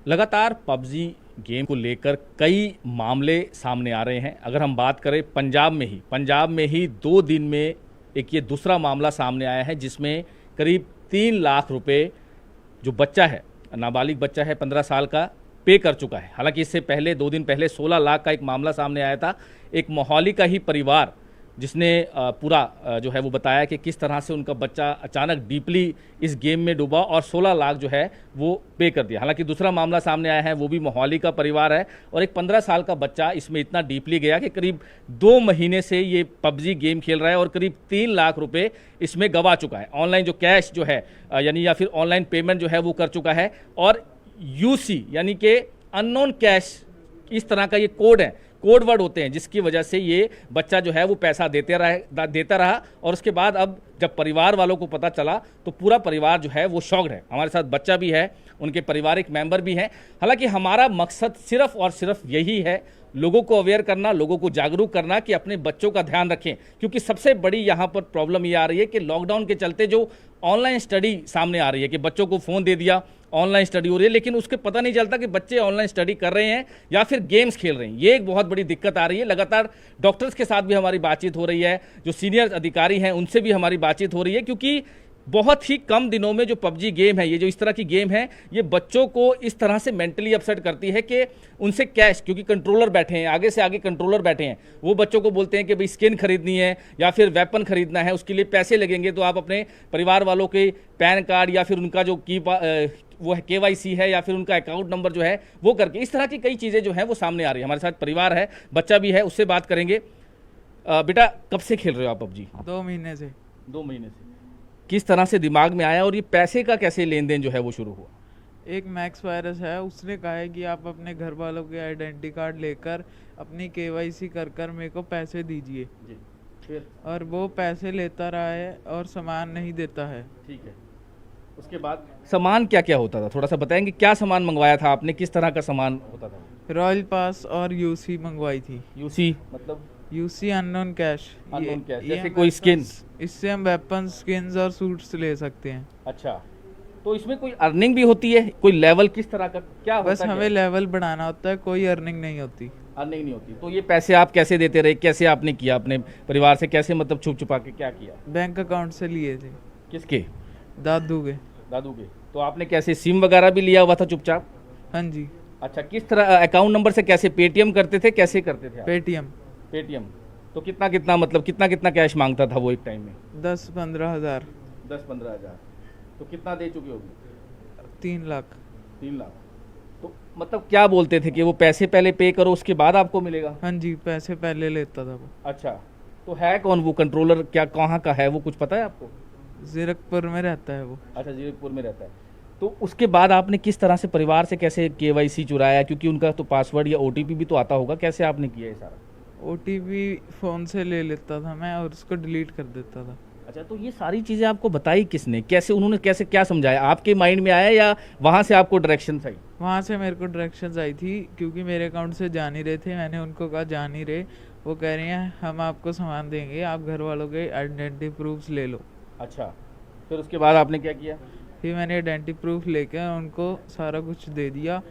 लगातार PUBG game को लेकर कई मामले सामने आ रहे हैं। अगर हम बात करें पंजाब में ही 2 दिन में एक ये दूसरा मामला सामने आया है, जिसमें करीब 3 लाख रुपए जो बच्चा है, नाबालिग बच्चा है 15 साल का, पे कर चुका है। हालांकि इससे पहले 2 दिन पहले 16 लाख का एक मामला सामने आया था। एक मोहाली का ही परिवार जिसने पूरा जो है वो बताया कि किस तरह से उनका बच्चा अचानक डीपली इस गेम में डूबा और 16 लाख जो है वो पे कर दिया। हालांकि दूसरा मामला सामने आया है, वो भी मोहाली का परिवार है और एक 15 साल का बच्चा इसमें इतना डीपली गया कि करीब 2 महीने से ये पबजी गेम खेल रहा है और करीब 3 लाख रुपए इसमें गंवा चुका है। ऑनलाइन जो कैश जो है यानी या फिर ऑनलाइन पेमेंट जो है वो कर चुका है और यूसी यानी कि अननोन कैश इस तरह का ये कोड वर्ड होते हैं, जिसकी वजह से ये बच्चा जो है वो पैसा देता रहा और उसके बाद अब जब परिवार वालों को पता चला तो पूरा परिवार जो है वो शॉक्ड है। हमारे साथ बच्चा भी है, उनके पारिवारिक मेंबर भी हैं। हालांकि हमारा मकसद सिर्फ और सिर्फ यही है, लोगों को अवेयर करना, लोगों को जागरूक करना कि अपने बच्चों का ध्यान रखें, क्योंकि सबसे बड़ी यहाँ पर प्रॉब्लम ये आ रही है कि लॉकडाउन के चलते जो ऑनलाइन स्टडी सामने आ रही है कि बच्चों को फ़ोन दे दिया, ऑनलाइन स्टडी हो रही है, लेकिन उसके पता नहीं चलता कि बच्चे ऑनलाइन स्टडी कर रहे हैं या फिर गेम्स खेल रहे हैं। ये एक बहुत बड़ी दिक्कत आ रही है। लगातार डॉक्टर्स के साथ भी हमारी बातचीत हो रही है, जो सीनियर अधिकारी हैं उनसे भी हमारी बातचीत हो रही है, क्योंकि बहुत ही कम दिनों में जो पबजी गेम है, ये जो इस तरह की गेम है, ये बच्चों को इस तरह से मेंटली अपसेट करती है कि उनसे कैश, क्योंकि कंट्रोलर बैठे हैं, आगे से आगे कंट्रोलर बैठे हैं, वो बच्चों को बोलते हैं कि भाई स्किन खरीदनी है या फिर वेपन खरीदना है, उसके लिए पैसे लगेंगे, तो आप अपने परिवार वालों के पैन कार्ड या फिर उनका जो वो है KYC है या फिर उनका अकाउंट नंबर जो है वो करके, इस तरह की कई चीज़ें जो हैं वो सामने आ रही है। हमारे साथ परिवार है, बच्चा भी है, उससे बात करेंगे। बेटा, कब से खेल रहे हो आप पबजी? 2 महीने से। 2 महीने से। किस तरह से दिमाग में आया और ये पैसे का कैसे लेन देन जो है वो शुरू हुआ? एक मैक्स वायरस है, उसने कहा है कि आप अपने घर वालों के आइडेंटिटी कार्ड लेकर अपनी KYC कर मेरे को पैसे दीजिए जी। फिर? और वो पैसे लेता रहा है और सामान नहीं देता है। ठीक है, उसके बाद सामान क्या क्या होता था, थोड़ा सा बताएंगे? क्या सामान मंगवाया था आपने, किस तरह का सामान होता था? रॉयल पास और यूसी मंगवाई थी। यूसी मतलब? UC unknown cash. जैसे कोई स्किन? इससे हम वेपन, स्किन्स और सूट्स ले सकते हैं। अच्छा, तो इसमें कोई अर्निंग भी होती है? कोई लेवल किस तरह का क्या होता है? बस हमें लेवल बढ़ाना होता है, कोई अर्निंग नहीं होती। अर्निंग नहीं होती। तो ये पैसे आप कैसे देते रहे, कैसे आपने किया अपने परिवार से, कैसे मतलब छुप छुपा के क्या किया? बैंक अकाउंट से लिए थे। किसके? दादू के। दादू के। तो आपने कैसे, सिम वगैरह भी लिया हुआ था चुपचाप? हाँ जी। अच्छा, किस तरह अकाउंट नंबर से कैसे, पेटीएम करते थे, कैसे करते थे? पेटीएम। तो कितना मतलब कितना कैश मांगता था वो एक टाइम में? 10-15 हज़ार। 10-15 हज़ार। तो कितना दे चुके होगी? 3 लाख। 3 लाख। तो मतलब क्या बोलते थे कि वो पैसे पहले पे करो उसके बाद आपको मिलेगा? हाँ जी, पैसे पहले लेता था वो। अच्छा, तो है कौन वो कंट्रोलर, क्या कहाँ का है वो, कुछ पता है आपको? जीरकपुर में रहता है वो। अच्छा, जीरकपुर में रहता है। तो उसके बाद आपने किस तरह से परिवार से कैसे KYC चुराया, क्योंकि उनका तो पासवर्ड या OTP भी तो आता होगा, कैसे आपने किया ये सारा? OTP फ़ोन से ले लेता था मैं और उसको डिलीट कर देता था। अच्छा, तो ये सारी चीज़ें आपको बताई किसने, कैसे उन्होंने कैसे क्या समझाया, आपके माइंड में आया या वहाँ से आपको डायरेक्शन आई? वहाँ से मेरे को डायरेक्शंस आई थी, क्योंकि मेरे अकाउंट से जा नहीं रहे थे। मैंने उनको कहा जा नहीं रहे, वो कह रही हैं हम आपको सामान देंगे, आप घर वालों के आइडेंटिटी प्रूफ्स ले लो। अच्छा, फिर उसके बाद आपने क्या किया? फिर मैंने आइडेंटिटी प्रूफ लेकर उनको सारा कुछ दे दिया,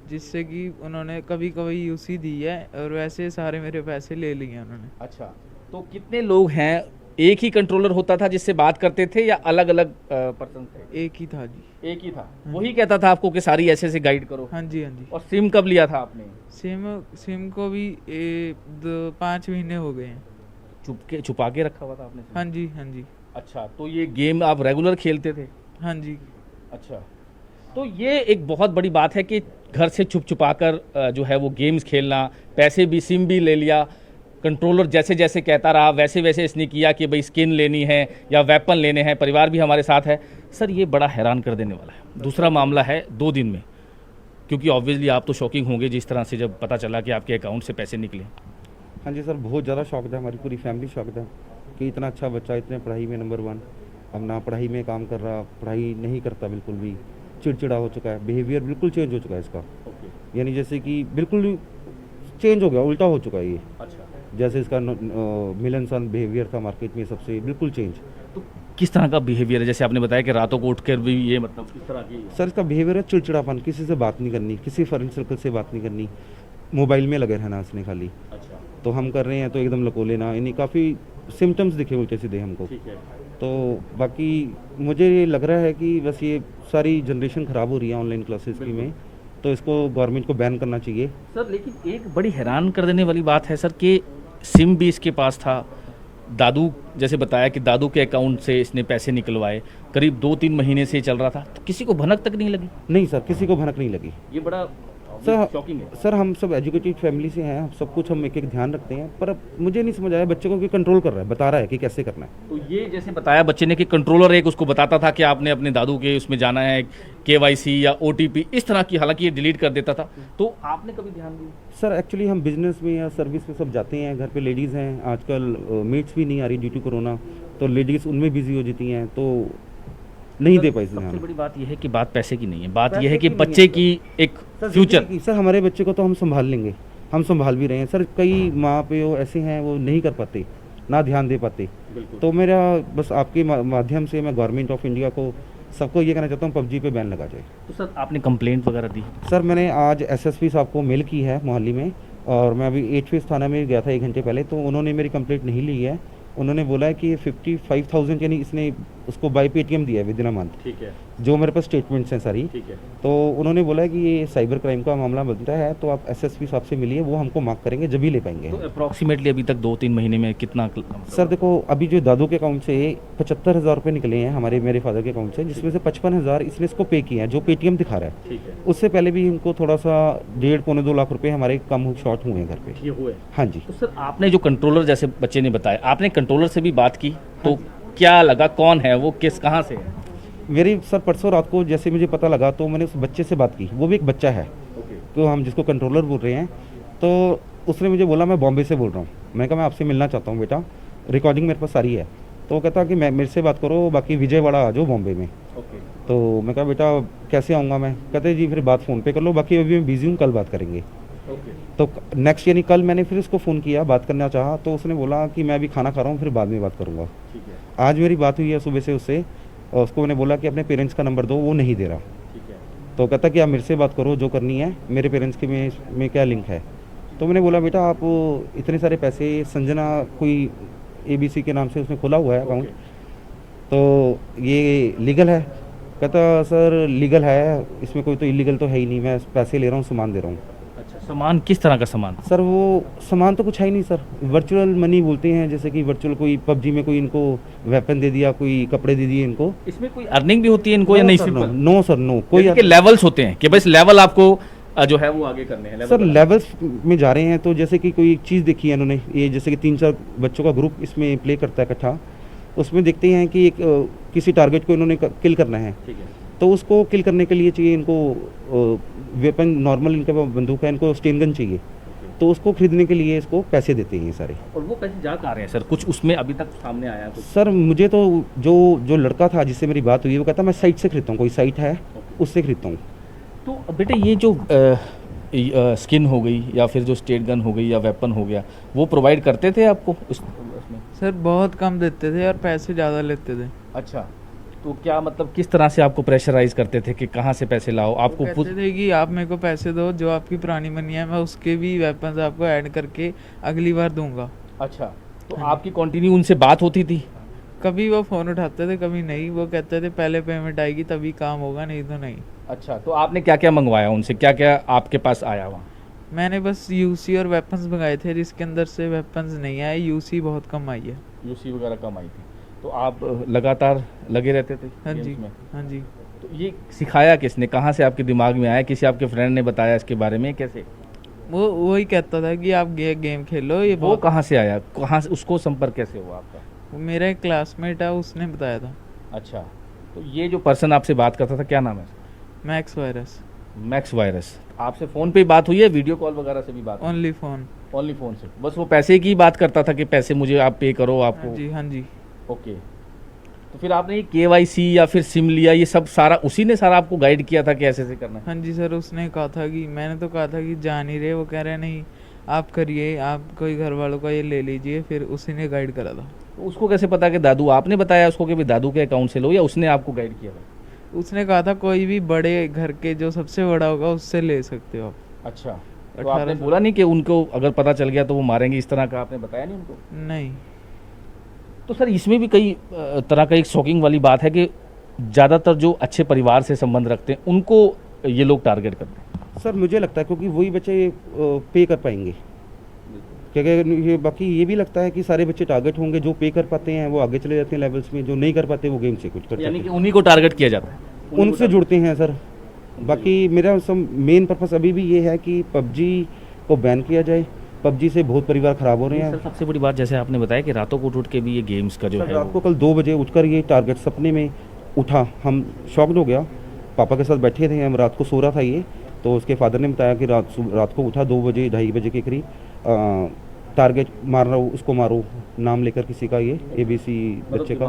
जिससे कि उन्होंने कभी कभी यूसी दी है और वैसे सारे मेरे पैसे ले लिए उन्होंने। अच्छा, तो कितने लोग हैं? एक ही कंट्रोलर होता था जिससे बात करते थे या अलग अलग पर्सन थे? एक ही था जी। एक ही था, वही कहता था आपको कि सारी ऐसे गाइड करो? हाँ जी, हाँ जी। और सिम कब लिया था आपने? सिम को भी 5 महीने हो गए हैं। छुपा के रखा हुआ था आपने? हाँ जी, हाँ जी। अच्छा, तो ये गेम आप रेगुलर खेलते थे? हाँ जी। अच्छा, तो ये एक बहुत बड़ी बात है कि घर से छुपा कर जो है वो गेम्स खेलना, पैसे भी, सिम भी ले लिया, कंट्रोलर जैसे जैसे कहता रहा वैसे वैसे इसने किया कि भाई स्किन लेनी है या वेपन लेने हैं। परिवार भी हमारे साथ है। सर, ये बड़ा हैरान कर देने वाला है। दूसरा मामला है 2 दिन में, क्योंकि ऑब्वियसली आप तो शॉकिंग होंगे जिस तरह से जब पता चला कि आपके अकाउंट से पैसे निकले। हाँ जी सर, बहुत ज़्यादा शॉक्ड है, हमारी पूरी फैमिली शॉक्ड है कि इतना अच्छा बच्चा, इतने पढ़ाई में नंबर 1, अब ना पढ़ाई में काम कर रहा, पढ़ाई नहीं करता बिल्कुल भी, चिड़चिड़ा हो चुका है, बिहेवियर बिल्कुल चेंज हो चुका है इसका। यानी जैसे कि बिल्कुल चेंज हो गया, उल्टा हो चुका है ये। अच्छा, जैसे इसका मिलनसार बिहेवियर था मार्केट में, सबसे बिल्कुल चेंज। तो किस तरह का बिहेवियर है? जैसे आपने बताया कि रातों को उठकर भी ये मतलब किस तरह की सर इसका बिहेवियर है चिड़चिड़ापन, किसी से बात नहीं करनी, किसी फ्रेंड सर्कल से बात नहीं करनी, मोबाइल में लगे रहना उसने खाली। अच्छा, तो हम कर रहे हैं तो एकदम लको लेना, यानी काफ़ी सिम्टम्स दिखे उल्टे सीधे हमको। ठीक है। तो बाकी मुझे ये लग रहा है कि बस ये सारी जनरेशन ख़राब हो रही है ऑनलाइन क्लासेस की में, तो इसको गवर्नमेंट को बैन करना चाहिए। सर लेकिन एक बड़ी हैरान कर देने वाली बात है सर कि सिम भी इसके पास था, दादू जैसे बताया कि दादू के अकाउंट से इसने पैसे निकलवाए, करीब 2-3 महीने से ये चल रहा था, तो किसी को भनक तक नहीं लगी? नहीं सर, किसी को भनक नहीं लगी। ये बड़ा सर शॉकिंग है। सर हम सब एजुकेटेड फैमिली से हैं, सब कुछ हम एक एक ध्यान रखते हैं, पर अब मुझे नहीं समझ आया बच्चे को कि कंट्रोल कर रहा है, बता रहा है कि कैसे करना है। तो ये जैसे बताया बच्चे ने कि कंट्रोलर एक उसको बताता था कि आपने अपने दादू के उसमें जाना है, KYC या OTP इस तरह की, हालांकि ये डिलीट कर देता था, तो आपने कभी ध्यान दिया? सर एक्चुअली हम बिजनेस में या सर्विस में सब जाते हैं, घर पे लेडीज़ हैं, आजकल मेट्स भी नहीं आ रही ड्यू टू कोरोना, तो लेडीज़ उनमें बिजी हो जाती हैं, तो नहीं दे पाई सबसे ध्यान। बड़ी बात यह है कि बात पैसे की नहीं है, बात पैसे यह है कि की नहीं है बच्चे सर। की एक सर फ्यूचर। जिंदगी की- सर हमारे बच्चे को तो हम संभाल लेंगे, हम संभाल भी रहे हैं सर। कई माँ पे वो ऐसे हैं वो नहीं कर पाते, ना ध्यान दे पाते। तो मेरा बस आपके माध्यम से मैं गवर्नमेंट ऑफ इंडिया को सबको ये कहना चाहता हूँ PUBG पे बैन लगा जाए। तो सर आपने कंप्लेंट वगैरह दी? सर मैंने आज SSP साहब को मेल की है मोहाली में, और मैं अभी 8 फेज़ थाना में गया था 1 घंटे पहले, तो उन्होंने मेरी कंप्लेंट नहीं ली है। उन्होंने बोला है कि 55,000 यानी इसने उसको बाय पेटीएम दिया है विद इन अ मंथ, ठीक है, जो मेरे पास स्टेटमेंट्स हैं सारी। ठीक है। तो उन्होंने बोला है कि ये साइबर क्राइम का मामला बनता है, तो आप SSP साहब से मिलिए, वो हमको मार्क करेंगे जब ही ले पाएंगे। तो अप्रॉक्सीमेटली अभी तक 2-3 महीने में कितना सर देखो अभी जो दादू के अकाउंट से 75,000 रुपये निकले हैं मेरे फादर के अकाउंट से, जिसमें से 55,000 इसने इसको पे किए हैं, जो पेटीएम दिखा रहा है। ठीक है, उससे पहले भी इनको थोड़ा सा 1.5-2 लाख रुपए हमारे कम शॉर्ट हुए हैं घर पे। ये हुए। हाँ जी। तो सर आपने जो कंट्रोलर, जैसे बच्चे ने बताया, आपने कंट्रोलर से भी बात की, तो क्या लगा, कौन है वो, किस कहाँ से है? मेरी सर परसों रात को जैसे मुझे पता लगा तो मैंने उस बच्चे से बात की, वो भी एक बच्चा है, तो हम जिसको कंट्रोलर बोल रहे हैं, तो उसने मुझे बोला मैं बॉम्बे से बोल रहा हूँ। मैं कहा मैं आपसे मिलना चाहता हूँ बेटा, रिकॉर्डिंग मेरे पास सारी है। तो वो कहता कि मैं मेरे से बात करो, बाकी विजयवाड़ा आ जाओ बॉम्बे में। तो मैं कहा बेटा कैसे आऊँगा मैं? कहते जी फिर बात फ़ोन पे कर लो, बाकी अभी मैं बिज़ी हूँ, कल बात करेंगे। तो नेक्स्ट यानी कल मैंने फिर उसको फ़ोन किया, बात करना चाहा, तो उसने बोला कि मैं अभी खाना खा रहा हूँ, फिर बाद में बात करूँगा। ठीक है, आज मेरी बात हुई है सुबह से उससे, और उसको मैंने बोला कि अपने पेरेंट्स का नंबर दो, वो नहीं दे रहा। ठीक है। तो कहता कि आप मेरे से बात करो, जो करनी है, मेरे पेरेंट्स के में क्या लिंक है। तो मैंने बोला बेटा आप इतने सारे पैसे, संजना कोई ABC के नाम से उसने खोला हुआ है अकाउंट, तो ये लीगल है? कहता सर लीगल है, इसमें कोई तो इलीगल तो है ही नहीं, मैं पैसे ले रहा हूँ, सामान दे रहा हूँ। अच्छा, सामान किस तरह का सामान? सर वो सामान तो कुछ है ही नहीं सर, वर्चुअल मनी बोलते हैं, जैसे कि वर्चुअल कोई PUBG में कोई इनको वेपन दे दिया, कोई कपड़े दे दिए इनको। इसमें कोई अर्निंग भी होती है इनको या नहीं? सिंपल नो सर नो, कोई के लेवल्स होते हैं कि बस लेवल आपको जो है वो आगे करने हैं? सर लेवल्स में जा रहे हैं, तो जैसे कि कोई चीज़ देखी है इन्होंने, ये जैसे कि 3-4 बच्चों का ग्रुप इसमें प्ले करता है इकट्ठा, उसमें देखते हैं कि एक किसी टारगेट को इन्होंने किल करना है, ठीक है, तो उसको किल करने के लिए चाहिए इनको वेपन, नॉर्मल इनका बंदूक है, इनको स्टेन गन चाहिए, तो उसको खरीदने के लिए इसको पैसे देते हैं ये सारे। और वो पैसे जा कहाँ रहे हैं सर? कुछ उसमें अभी तक सामने आया है कुछ? सर मुझे तो जो लड़का था जिससे मेरी बात हुई, वो कहता मैं साइट से खरीदता हूँ, कोई साइट है उससे खरीदता हूँ। तो बेटे ये जो स्किन हो गई या फिर जो स्टेट गन हो गई या वेपन हो गया, वो प्रोवाइड करते थे आपको उसमें? सर बहुत कम देते थे और पैसे ज़्यादा लेते थे। अच्छा, तो क्या मतलब किस तरह से आपको प्रेशराइज करते थे कि कहाँ से पैसे लाओ? आपको वो कहते थे कि आप मेरे को पैसे दो, जो आपकी पुरानी मनी है मैं उसके भी वेपन्स आपको ऐड करके अगली बार दूंगा। अच्छा, तो आपकी कंटिन्यू उनसे बात होती थी? कभी वो फ़ोन उठाते थे, कभी नहीं। वो कहते थे पहले पेमेंट आएगी तभी काम होगा, नहीं तो नहीं। अच्छा, तो आपने क्या क्या मंगवाया उनसे, क्या क्या आपके पास आया वहाँ? मैंने बस UC और वेपन्स मंगाए थे, जिसके अंदर से वेपन्स नहीं आए, UC बहुत कम आई है। UC वगैरह कम आई थी, तो आप लगातार लगे रहते थे हाँ जी, गेम्स में? हाँ जी। तो ये सिखाया किसने, कहाँ से आपके दिमाग में आया? किसी आपके फ्रेंड ने बताया इसके बारे में, कैसे? वो वही कहता था कि आप गेम खेलो, ये वो बहुत। कहाँ से आया, कहाँ से उसको संपर्क कैसे हुआ आपका? मेरा एक क्लासमेट है, उसने बताया था। अच्छा, तो ये जो पर्सन आपसे बात करता था क्या नाम है? Max virus. Max virus. आपसे फ़ोन पे बात हुई है, वीडियो कॉल वगैरह से भी बात? Only phone. ओनली फ़ोन से? बस वो पैसे की बात करता था कि पैसे मुझे आप पे करो आपको? हाँ जी, हाँ जी। ओके, तो फिर आपने ये KYC या फिर सिम लिया, ये सब सारा उसी ने सारा आपको गाइड किया था कि ऐसे ऐसे करना है? हाँ जी सर, उसने कहा था कि, मैंने तो कहा था कि जा नहीं रहे, वो कह रहे नहीं आप करिए, आप कोई घर वालों का ये ले लीजिए, फिर उसी ने गाइड करा था। तो उसको कैसे पता कि दादू, आपने बताया उसको कि भाई दादू के अकाउंट से लो, या उसने आपको गाइड किया था? उसने कहा था कोई भी बड़े घर के जो सबसे बड़ा होगा उससे ले सकते हो आप। अच्छा, तो 18 आपने साल। बोला नहीं कि उनको अगर पता चल गया तो वो मारेंगे, इस तरह का आपने बताया नहीं उनको? नहीं। तो सर इसमें भी कई तरह का एक शॉकिंग वाली बात है कि ज़्यादातर जो अच्छे परिवार से संबंध रखते हैं उनको ये लोग टारगेट करते हैं। सर मुझे लगता है क्योंकि वही बच्चे पे कर पाएंगे, क्योंकि ये बाकी ये भी लगता है कि सारे बच्चे टारगेट होंगे, जो पे कर पाते हैं वो आगे चले जाते हैं लेवल्स में, जो नहीं कर पाते वो गेम से कुछ करते यानी कि हैं, उन्हीं को टारगेट किया जाता है, उनसे जुड़ते हैं सर। बाकी मेरा सब मेन पर्पस अभी भी ये है कि पबजी को बैन किया जाए। पबजी से बहुत परिवार ख़राब हो रहे सर हैं। सबसे बड़ी बात जैसे आपने बताया कि रातों को उठ के भी ये गेम्स का जो सर है रात को कल 2 बजे उठकर ये टारगेट सपने में उठा, हम शॉक्ड हो गया। पापा के साथ बैठे थे हम, रात को सो रहा था ये, तो उसके फादर ने बताया कि रात को उठा 2 बजे 2:30 बजे के करीब, टारगेट मार रहा हूँ, उसको मारो, नाम लेकर किसी का, ये ABC बच्चे का।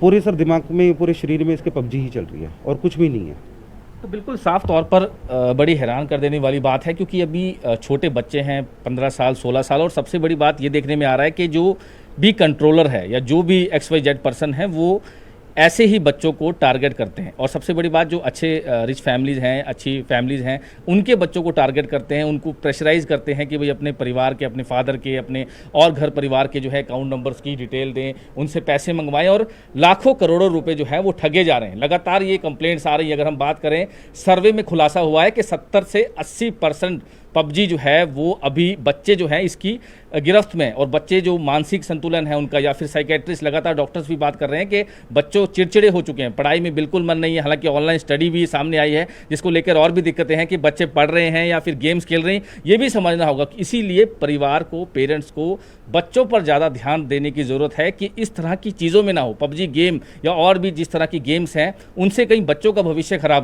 पूरे सर दिमाग में पूरे शरीर में इसके पबजी ही चल रही है और कुछ भी नहीं है। तो बिल्कुल साफ तौर पर बड़ी हैरान कर देने वाली बात है, क्योंकि अभी छोटे बच्चे हैं 15 साल 16 साल, और सबसे बड़ी बात ये देखने में आ रहा है कि जो भी कंट्रोलर है या जो भी XYZ पर्सन है वो ऐसे ही बच्चों को टारगेट करते हैं। और सबसे बड़ी बात, जो अच्छे रिच फैमिलीज़ हैं, अच्छी फैमिलीज़ हैं, उनके बच्चों को टारगेट करते हैं, उनको प्रेशराइज़ करते हैं कि भाई अपने परिवार के, अपने फादर के, अपने और घर परिवार के जो है अकाउंट नंबर्स की डिटेल दें, उनसे पैसे मंगवाएं, और लाखों करोड़ों रुपए जो है वो ठगे जा रहे हैं। लगातार ये कंप्लेंट्स आ रही है। अगर हम बात करें, सर्वे में खुलासा हुआ है कि 70 से 80% पबजी जो है वो अभी बच्चे जो हैं इसकी गिरफ्त में, और बच्चे जो मानसिक संतुलन है उनका, या फिर साइकेट्रिस्ट, लगातार डॉक्टर्स भी बात कर रहे हैं कि बच्चों चिड़चिड़े हो चुके हैं, पढ़ाई में बिल्कुल मन नहीं है। हालांकि ऑनलाइन स्टडी भी सामने आई है जिसको लेकर और भी दिक्कतें हैं कि बच्चे पढ़ रहे हैं या फिर गेम्स खेल रहे हैं, ये भी समझना होगा। इसीलिए परिवार को, पेरेंट्स को बच्चों पर ज़्यादा ध्यान देने की ज़रूरत है कि इस तरह की चीज़ों में ना हो, पबजी गेम या और भी जिस तरह की गेम्स हैं उनसे कहीं बच्चों का भविष्य खराब ना